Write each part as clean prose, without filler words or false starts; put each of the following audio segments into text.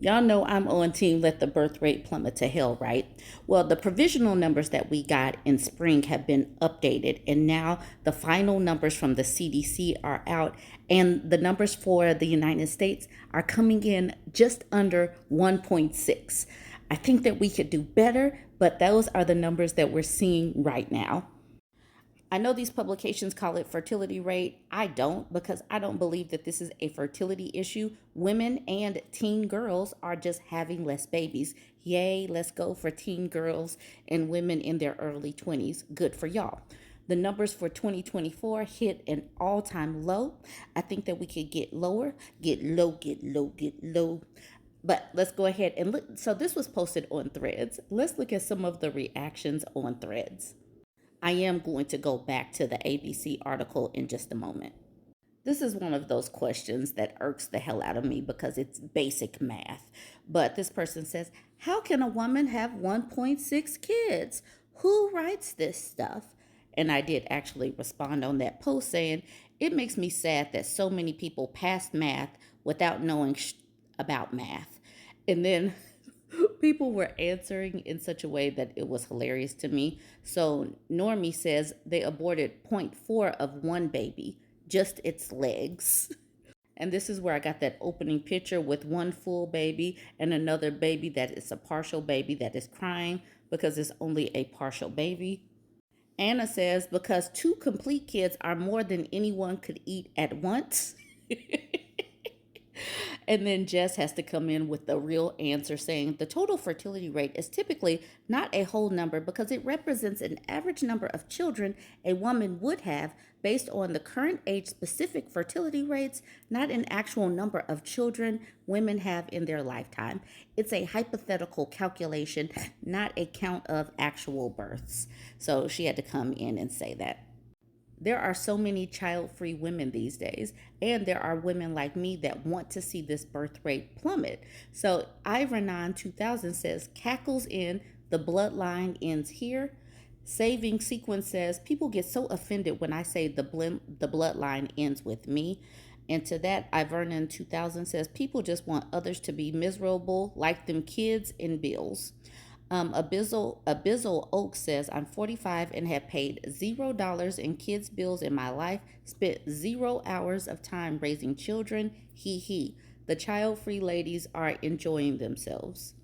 Y'all know I'm on team let the birth rate plummet to hell, right? Well, the provisional numbers that we got in spring have been updated, and now the final numbers from the CDC are out, and the numbers for the United States are coming in just under 1.6. I think that we could do better, but those are the numbers that we're seeing right now. I know these publications call it fertility rate. I don't, because I don't believe that this is a fertility issue. Women and teen girls are just having less babies. Yay, let's go for teen girls and women in their early 20s. Good for y'all. The numbers for 2024 hit an all-time low. I think that we could get lower, get low, get low, get low. But let's go ahead and look. So this was posted on Threads. Let's look at some of the reactions on Threads. I am going to go back to the ABC article in just a moment. This is one of those questions that irks the hell out of me because it's basic math. But this person says, how can a woman have 1.6 kids? Who writes this stuff? And I did actually respond on that post saying, it makes me sad that so many people passed math without knowing about math. And then people were answering in such a way that it was hilarious to me. So Normie says they aborted 0.4 of one baby, just its legs. And this is where I got that opening picture with one full baby and another baby that is a partial baby that is crying because it's only a partial baby. Anna says, because 2 complete kids are more than anyone could eat at once. And then Jess has to come in with the real answer saying the total fertility rate is typically not a whole number because it represents an average number of children a woman would have based on the current age-specific fertility rates, not an actual number of children women have in their lifetime. It's a hypothetical calculation, not a count of actual births. So she had to come in and say that. There are so many child-free women these days, and there are women like me that want to see this birth rate plummet. So Ivernon 2000 says, cackles in, the bloodline ends here. Saving Sequence says, people get so offended when I say the bloodline ends with me. And to that, Ivernon 2000 says, people just want others to be miserable, like them kids and bills. Abyssal Oak says, I'm 45 and have paid $0 in kids' bills in my life, spent 0 hours of time raising children, he. The child-free ladies are enjoying themselves.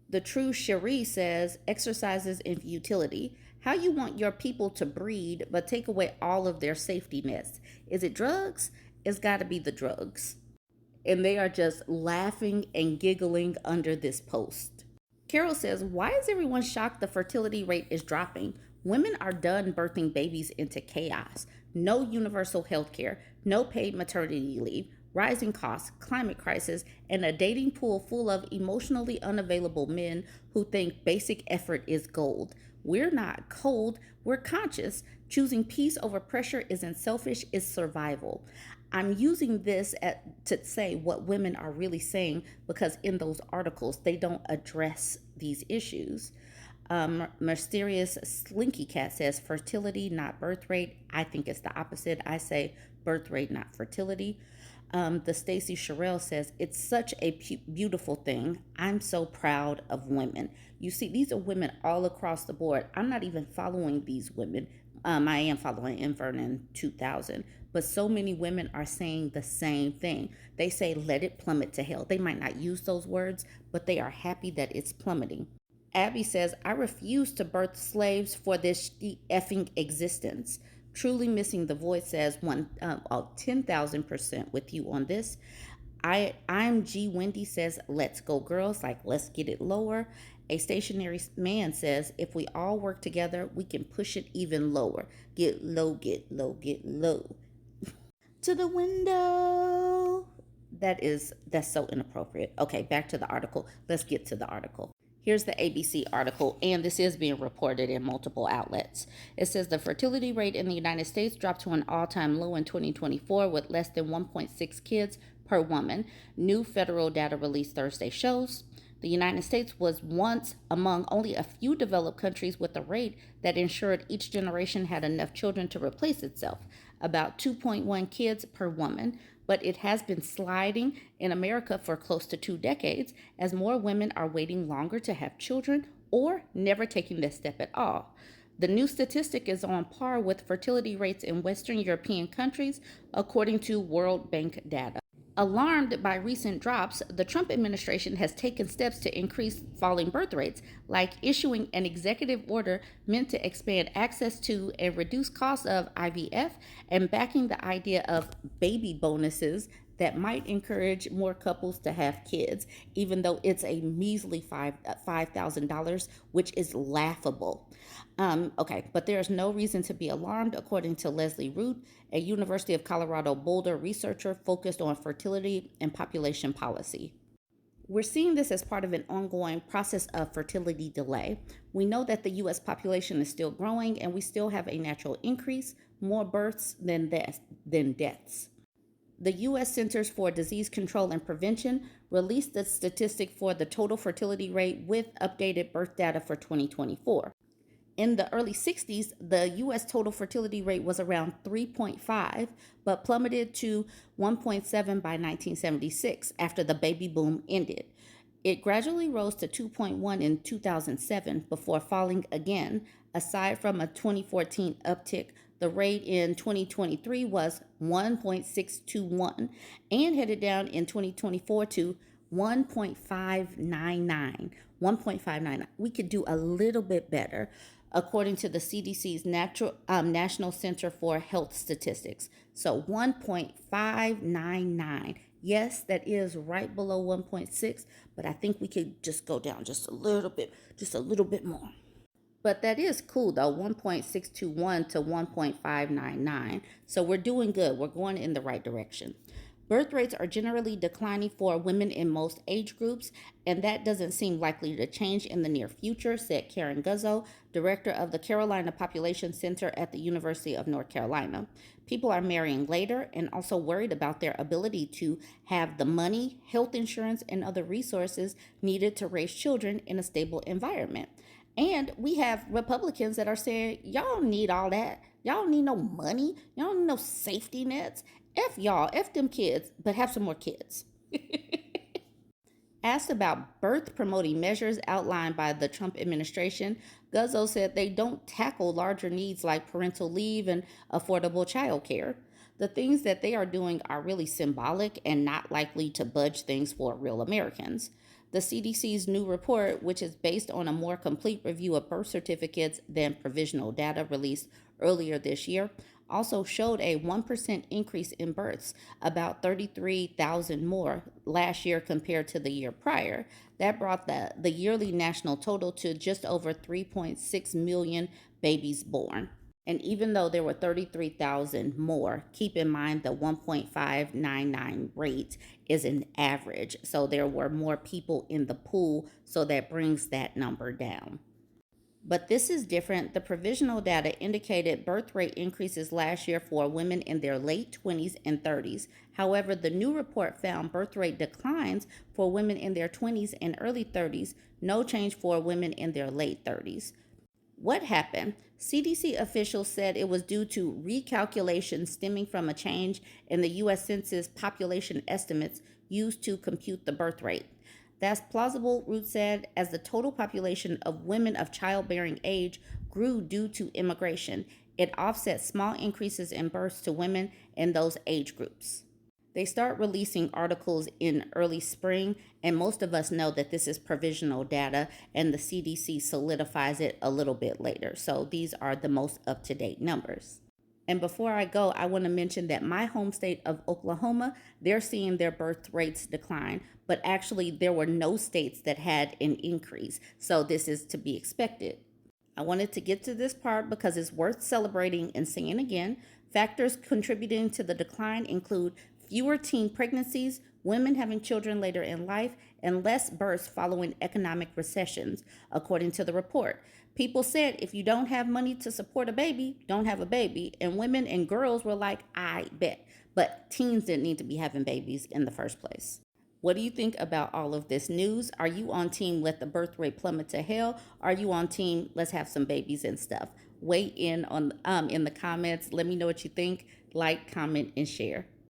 The True Cherie says, exercises in futility. How you want your people to breed but take away all of their safety nets? Is it drugs? It's got to be the drugs. And they are just laughing and giggling under this post. Carol says, why is everyone shocked the fertility rate is dropping? Women are done birthing babies into chaos. No universal health care, no paid maternity leave, rising costs, climate crisis, and a dating pool full of emotionally unavailable men who think basic effort is gold. We're not cold, we're conscious. Choosing peace over pressure isn't selfish, it's survival. I'm using this to say what women are really saying because in those articles, they don't address these issues. Mysterious Slinky Cat says, fertility, not birth rate. I think it's the opposite. I say birth rate, not fertility. The Stacy Sherrill says, it's such a beautiful thing. I'm so proud of women. You see, these are women all across the board. I'm not even following these women. I am following Vernon 2000, but so many women are saying the same thing. They say, let it plummet to hell. They might not use those words, but they are happy that it's plummeting. Abby says, I refuse to birth slaves for this effing existence. Truly Missing the Voice says 10,000% with you on this. I'm G Wendy says, let's go girls, like let's get it lower. A Stationary Man says, if we all work together, we can push it even lower. Get low, get low, get low. To the window. That's so inappropriate. Okay, back to the article. Let's get to the article. Here's the ABC article, and this is being reported in multiple outlets. It says the fertility rate in the United States dropped to an all-time low in 2024 with less than 1.6 kids per woman. New federal data released Thursday shows. The United States was once among only a few developed countries with a rate that ensured each generation had enough children to replace itself. about 2.1 kids per woman, but it has been sliding in America for close to 2 decades as more women are waiting longer to have children or never taking this step at all. The new statistic is on par with fertility rates in Western European countries, according to World Bank data. Alarmed by recent drops, the Trump administration has taken steps to increase falling birth rates, like issuing an executive order meant to expand access to and reduce costs of IVF and backing the idea of baby bonuses that might encourage more couples to have kids, even though it's a measly $5,000, which is laughable. Okay, but there's no reason to be alarmed, according to Leslie Root, a University of Colorado Boulder researcher focused on fertility and population policy. We're seeing this as part of an ongoing process of fertility delay. We know that the U.S. population is still growing and we still have a natural increase, more births than deaths. The U.S. Centers for Disease Control and Prevention released the statistic for the total fertility rate with updated birth data for 2024. In the early 60s, the U.S. total fertility rate was around 3.5, but plummeted to 1.7 by 1976 after the baby boom ended. It gradually rose to 2.1 in 2007 before falling again. Aside from a 2014 uptick, the rate in 2023 was 1.621 and headed down in 2024 to 1.599. 1.599. We could do a little bit better, according to the CDC's National Center for Health Statistics. So 1.599. Yes, that is right below 1.6, but I think we could just go down just a little bit more. But that is cool though, 1.621 to 1.599. So we're doing good. We're going in the right direction. Birth rates are generally declining for women in most age groups, and that doesn't seem likely to change in the near future, said Karen Guzzo, director of the Carolina Population Center at the University of North Carolina. People are marrying later and also worried about their ability to have the money, health insurance, and other resources needed to raise children in a stable environment. And we have Republicans that are saying, y'all don't need all that. Y'all don't need no money. Y'all don't need no safety nets. F y'all, F them kids, but have some more kids. Asked about birth promoting measures outlined by the Trump administration, Guzzo said they don't tackle larger needs like parental leave and affordable child care. The things that they are doing are really symbolic and not likely to budge things for real Americans. The CDC's new report, which is based on a more complete review of birth certificates than provisional data released earlier this year, also showed a 1% increase in births, about 33,000 more last year compared to the year prior. That brought the yearly national total to just over 3.6 million babies born. And even though there were 33,000 more, keep in mind the 1.599 rate is an average. So there were more people in the pool, so that brings that number down. But this is different. The provisional data indicated birth rate increases last year for women in their late 20s and 30s. However, the new report found birth rate declines for women in their 20s and early 30s, no change for women in their late 30s. What happened? CDC officials said it was due to recalculations stemming from a change in the U.S. Census population estimates used to compute the birth rate. That's plausible, Root said, as the total population of women of childbearing age grew due to immigration. It offset small increases in births to women in those age groups. They start releasing articles in early spring, and most of us know that this is provisional data, and the CDC solidifies it a little bit later. So these are the most up-to-date numbers. And before I go, I want to mention that my home state of Oklahoma, they're seeing their birth rates decline, but actually there were no states that had an increase. So this is to be expected. I wanted to get to this part because it's worth celebrating and saying again. Factors contributing to the decline include fewer teen pregnancies, women having children later in life, and less births following economic recessions, according to the report. People said if you don't have money to support a baby, don't have a baby. And women and girls were like, I bet. But teens didn't need to be having babies in the first place. What do you think about all of this news? Are you on team let the birth rate plummet to hell? Are you on team let's have some babies and stuff? Weigh in on in the comments. Let me know what you think. like, comment, and share.